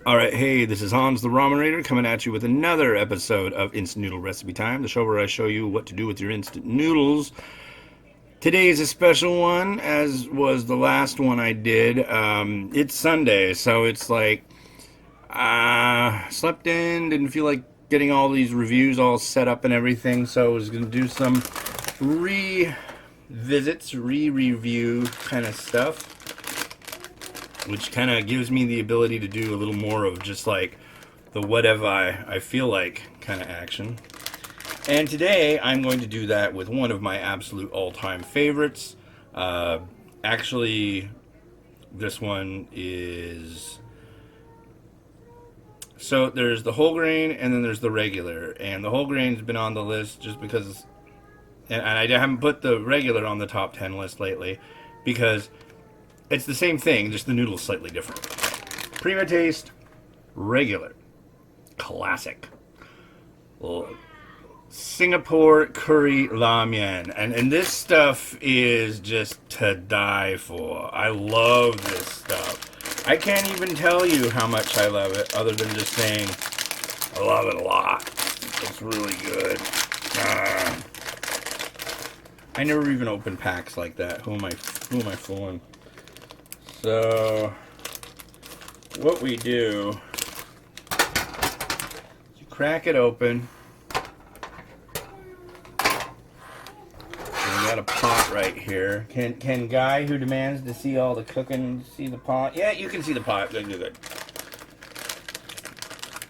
Alright, hey, this is Hans the Ramen Rater coming at you with another episode of Instant Noodle Recipe Time, the show where I show you what to do with your instant noodles. Today is a special one, as was the last one I did. It's Sunday, so it's like, slept in, didn't feel like getting all these reviews all set up and everything, so I was going to do some re-review kind of stuff, which kind of gives me the ability to do a little more of just like the whatever I feel like kind of action. And today I'm going to do that with one of my absolute all-time favorites. Actually, this one is... So there's the whole grain and then there's the regular. And the whole grain's been on the list just because... And I haven't put the regular on the top 10 list lately because it's the same thing, just the noodle's slightly different. PRIMA taste, regular, classic. Singapore curry ramen, and this stuff is just to die for. I love this stuff. I can't even tell you how much I love it, other than just saying I love it a lot. It's really good. I never even open packs like that. Who am I fooling? So what we do, you crack it open. Got a pot right here. Can guy who demands to see all the cooking see the pot? Yeah, you can see the pot. Good.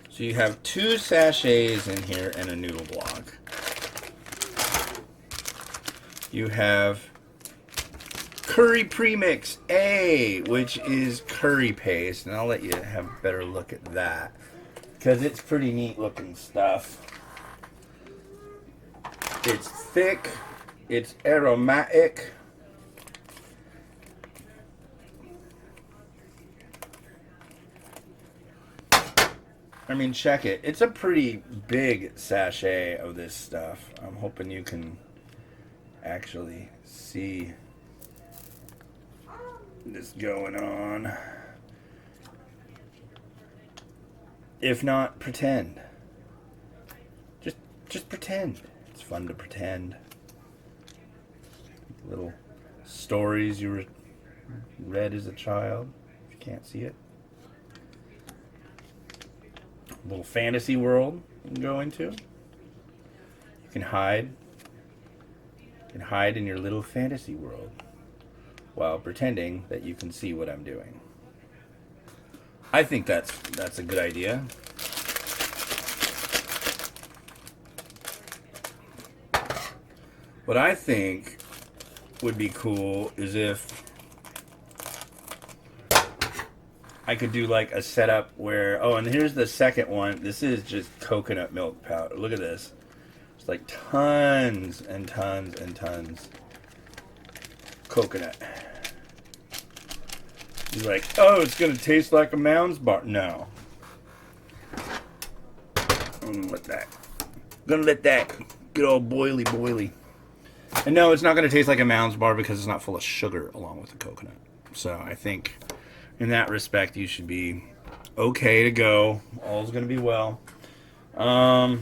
So you have 2 sachets in here and a noodle block. You have curry premix A, which is curry paste, and I'll let you have a better look at that because it's pretty neat looking stuff. It's thick. It's aromatic. I mean, check it. It's a pretty big sachet of this stuff. I'm hoping you can actually see this going on. If not, pretend. Just pretend. It's fun to pretend. Little stories you read as a child, if you can't see it. A little fantasy world you can go into. You can hide. You can hide in your little fantasy world while pretending that you can see what I'm doing. I think that's a good idea. What I think would be cool is if I could do like a setup where, oh, and here's the second one. This is just coconut milk powder. Look at this. It's like tons and tons and tons coconut. You're like, oh, it's gonna taste like a Mounds bar. No. I'm gonna let that get all boily. And no, it's not going to taste like a Mounds bar because it's not full of sugar along with the coconut. So I think in that respect, you should be okay to go. All's going to be well. At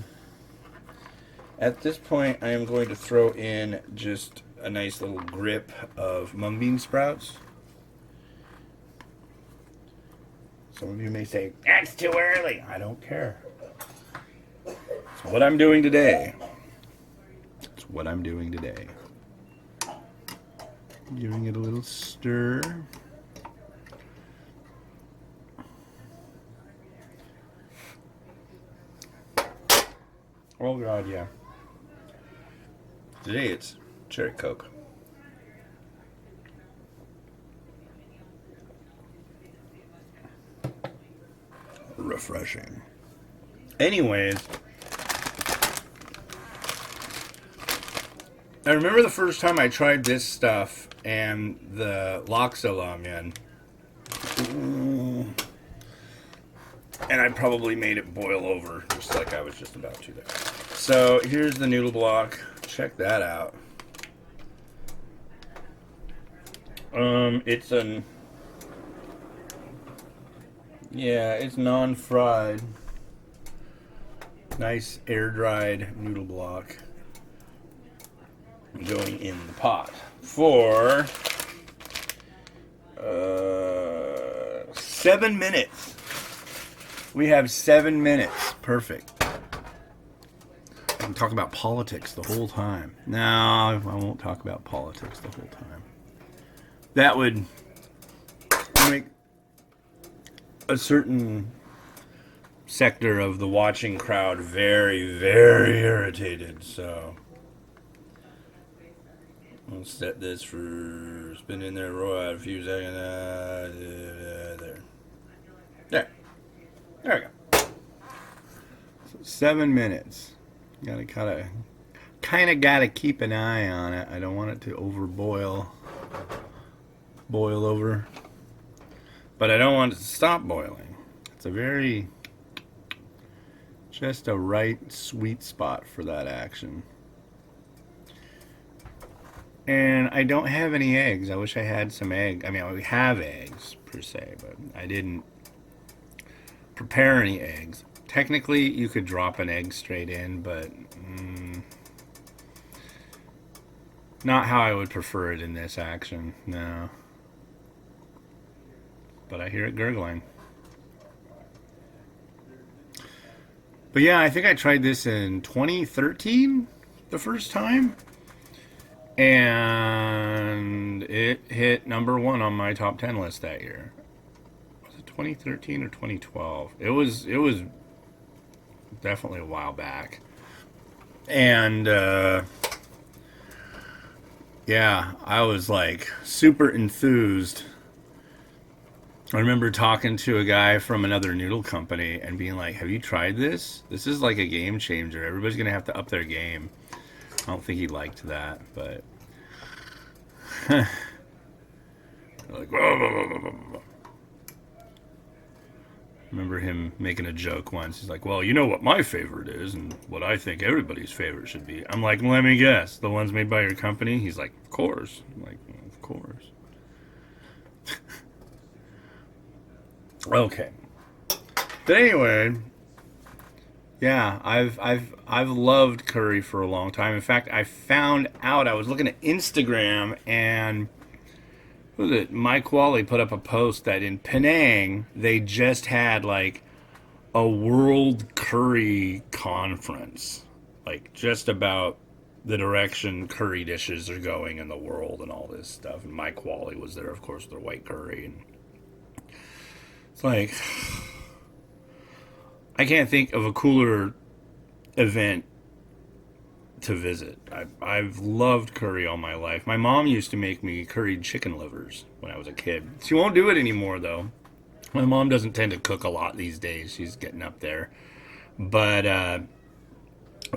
this point, I am going to throw in just a nice little grip of mung bean sprouts. Some of you may say, that's too early. I don't care. It's what I'm doing today. What I'm doing today. Giving it a little stir. Oh God, yeah. Today it's cherry Coke. Refreshing. Anyways, I remember the first time I tried this stuff and the laksa ramen. And I probably made it boil over just like I was just about to there. So here's the noodle block. Check that out. It's an Yeah, it's non-fried. Nice air-dried noodle block going in the pot for 7 minutes. We have 7 minutes. Perfect. I can talk about politics the whole time. No, I won't talk about politics the whole time. That would make a certain sector of the watching crowd very, very irritated. So I'll set this for spin in there, roll out a few seconds. There. There. There we go. So 7 minutes. Gotta kind of gotta keep an eye on it. I don't want it to overboil, boil over, but I don't want it to stop boiling. It's a very just a right sweet spot for that action. And I don't have any eggs. I wish I had some egg. I mean, we have eggs per se, but I didn't prepare any eggs. Technically, you could drop an egg straight in, but not how I would prefer it in this action. No. But I hear it gurgling. But yeah, I think I tried this in 2013 the first time. And it hit #1 on my top 10 list that year. Was it 2013 or 2012? It was definitely a while back. And yeah, I was like super enthused. I remember talking to a guy from another noodle company and being like, "Have you tried this? This is like a game changer. Everybody's gonna have to up their game." I don't think he liked that, but like, whoa, whoa, whoa, whoa, whoa. Remember him making a joke once. He's like, "Well, you know what my favorite is, and what I think everybody's favorite should be." I'm like, "Let me guess, the ones made by your company?" He's like, "Of course." I'm like, well, "Of course." Okay. But anyway, yeah, I've loved curry for a long time. In fact, I found out, I was looking at Instagram, and what was it? Mike Wally put up a post that in Penang they just had like a world curry conference, like just about the direction curry dishes are going in the world and all this stuff. And Mike Wally was there, of course, with their white curry, and it's like I can't think of a cooler event to visit. I've loved curry all my life. My mom used to make me curried chicken livers when I was a kid. She won't do it anymore, though. My mom doesn't tend to cook a lot these days. She's getting up there. But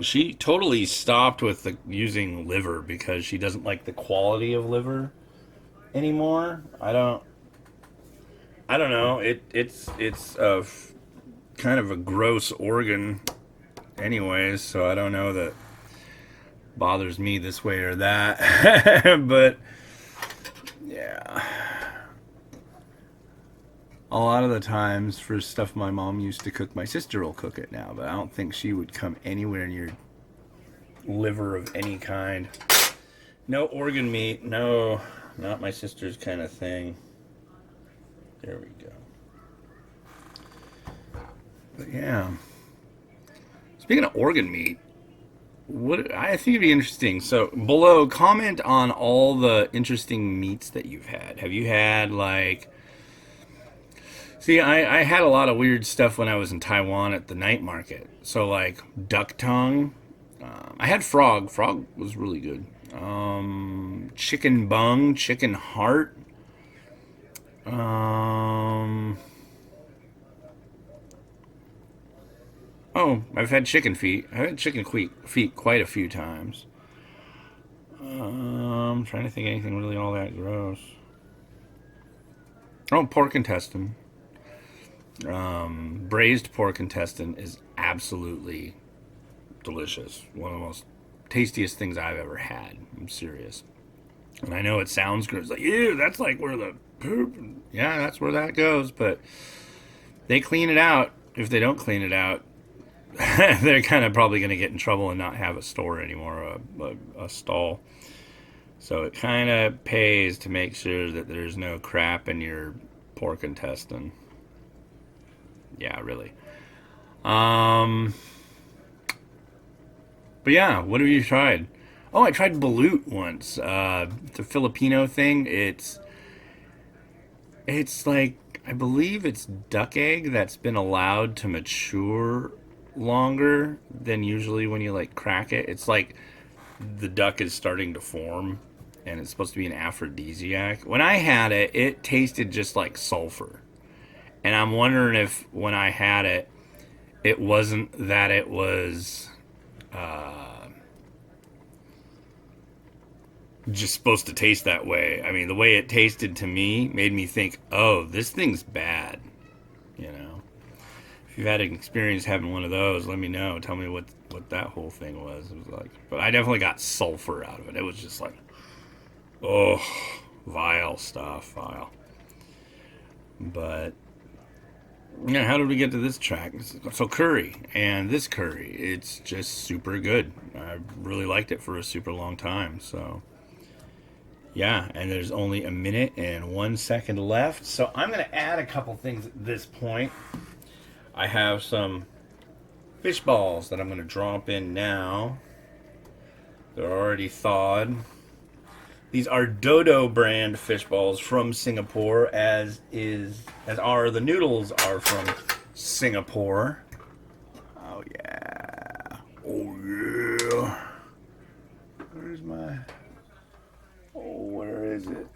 she totally stopped with using liver because she doesn't like the quality of liver anymore. I don't know. It's kind of a gross organ anyways, so I don't know that bothers me this way or that. But yeah, a lot of the times for stuff my mom used to cook, my sister will cook it now, but I don't think she would come anywhere near liver of any kind. No organ meat. No, not my sister's kind of thing. There we go. But yeah, speaking of organ meat, what I think it'd be interesting. So below, comment on all the interesting meats that you've had. Have you had like? See, I had a lot of weird stuff when I was in Taiwan at the night market. So like duck tongue. I had frog. Frog was really good. Chicken bung, chicken heart. Oh, I've had chicken feet. I've had chicken feet quite a few times. I'm trying to think of anything really all that gross. Oh, pork intestine. Braised pork intestine is absolutely delicious. One of the most tastiest things I've ever had. I'm serious. And I know it sounds gross. Like, ew, that's like where the poop. Yeah, that's where that goes. But they clean it out. If they don't clean it out, they're kind of probably going to get in trouble and not have a store anymore, a stall. So it kind of pays to make sure that there's no crap in your pork intestine. Yeah, really. But yeah, what have you tried? Oh, I tried balut once. The Filipino thing. It's like, I believe it's duck egg that's been allowed to mature longer than usually when you like crack it. It's like the duck is starting to form, and it's supposed to be an aphrodisiac. When I had it, it tasted just like sulfur. And I'm wondering if when I had it, it wasn't that it was just supposed to taste that way. I mean, the way it tasted to me made me think, oh, this thing's bad. You know, if you've had an experience having one of those, let me know. Tell me what that whole thing was. It was like, but I definitely got sulfur out of it. It was just like, oh, vile stuff, vile. But yeah, how did we get to this track? So curry, and this curry, it's just super good. I really liked it for a super long time. So yeah, and there's only a minute and 1 second left. So I'm going to add a couple things at this point. I have some fish balls that I'm going to drop in now. They're already thawed. These are Dodo brand fish balls from Singapore, as are the noodles are from Singapore. Oh yeah. Oh yeah. Where's my... Oh, where is it?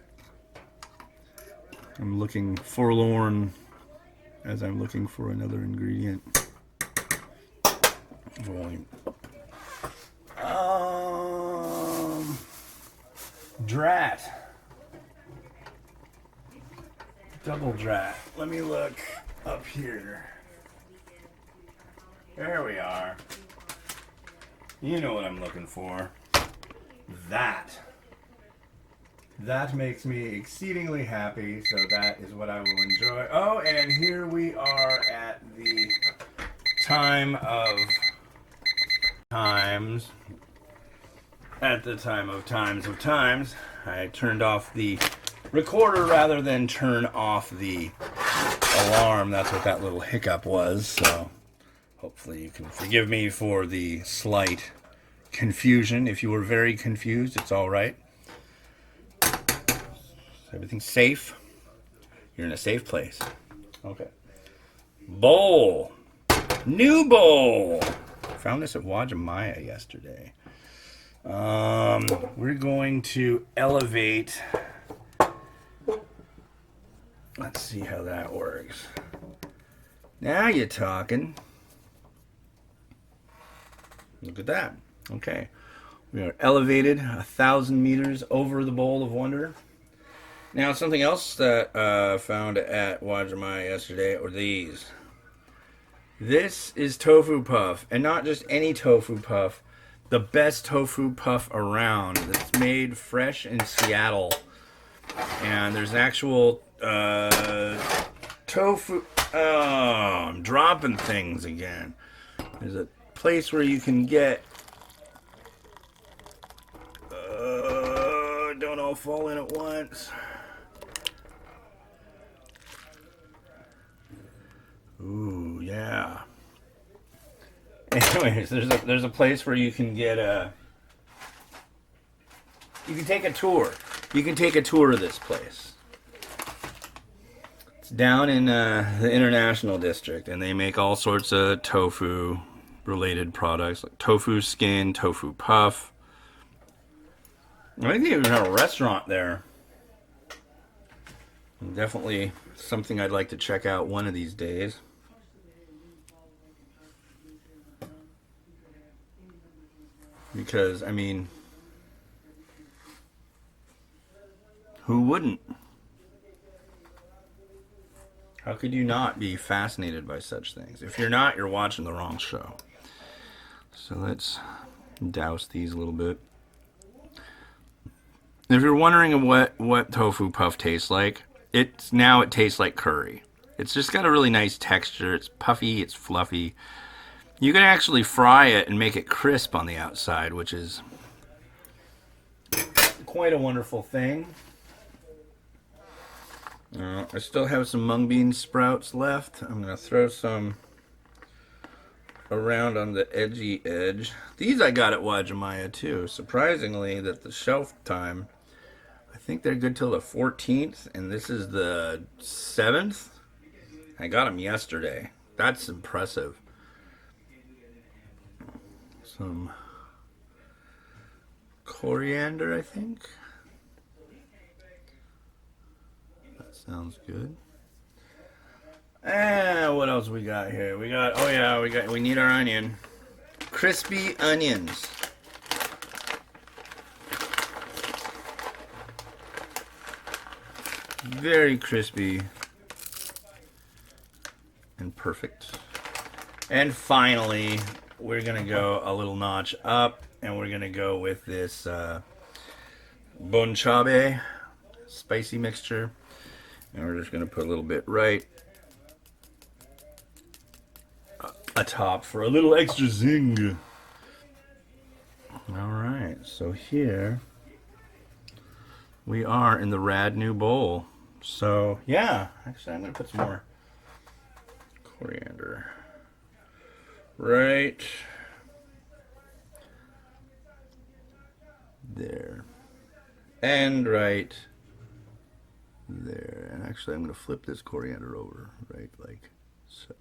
I'm looking forlorn as I'm looking for another ingredient. Volume up. Drat. Double drat. Let me look up here. There we are. You know what I'm looking for. That. That makes me exceedingly happy, so that is what I will enjoy. Oh, and here we are at the time of times. At the time of times, I turned off the recorder rather than turn off the alarm. That's what that little hiccup was. So hopefully you can forgive me for the slight confusion. If you were very confused, it's all right. Everything's safe. You're in a safe place. Okay. Bowl. New bowl. Found this at Wajimaya yesterday. We're going to elevate. Let's see how that works. Now you're talking. Look at that. Okay. We are elevated 1,000 meters over the bowl of wonder. Now, something else that I found at Wajimaya yesterday are these. This is tofu puff, and not just any tofu puff. The best tofu puff around. That's made fresh in Seattle. And there's actual tofu. Oh, I'm dropping things again. There's a place where you can get. Don't all fall in at once. Ooh, yeah. Anyways, there's a place where you can get you can take a tour. You can take a tour of this place. It's down in the International District, and they make all sorts of tofu related products like tofu skin, tofu puff. I think they even have a restaurant there. Definitely something I'd like to check out one of these days. Because, I mean, who wouldn't? How could you not be fascinated by such things? If you're not, you're watching the wrong show. So let's douse these a little bit. If you're wondering what tofu puff tastes like, it tastes like curry. It's just got a really nice texture. It's puffy, it's fluffy. You can actually fry it and make it crisp on the outside, which is quite a wonderful thing. I still have some mung bean sprouts left. I'm going to throw some around on the edgy edge. These I got at Wajimaya too. Surprisingly, that the shelf time, I think they're good till the 14th, and this is the 7th. I got them yesterday. That's impressive. Some coriander, I think. That sounds good. And what else we got here? We got, oh yeah, we need our onion. Crispy onions. Very crispy and perfect. And finally, we're gonna go a little notch up, and we're gonna go with this bonchabe spicy mixture, and we're just gonna put a little bit right atop for a little extra zing. All right, so here we are in the rad new bowl. So yeah, actually I'm gonna put some more coriander right there and right there. And actually I'm gonna flip this coriander over right like so.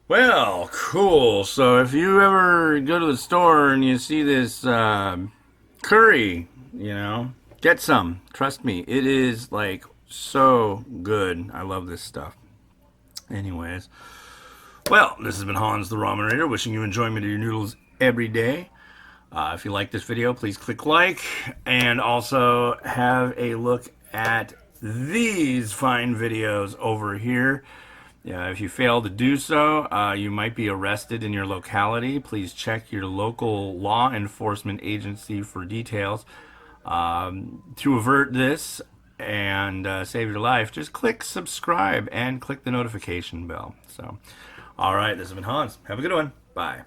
Well, cool. So if you ever go to the store and you see this curry, you know, get some. Trust me, it is like so good. I love this stuff. Anyways, well, this has been Hans the Ramen Rater, wishing you enjoyment of your noodles every day. If you like this video, please click like, and also have a look at these fine videos over here. Yeah, if you fail to do so, you might be arrested in your locality. Please check your local law enforcement agency for details. To avert this and save your life, just click subscribe and click the notification bell. So, all right, this has been Hans. Have a good one. Bye.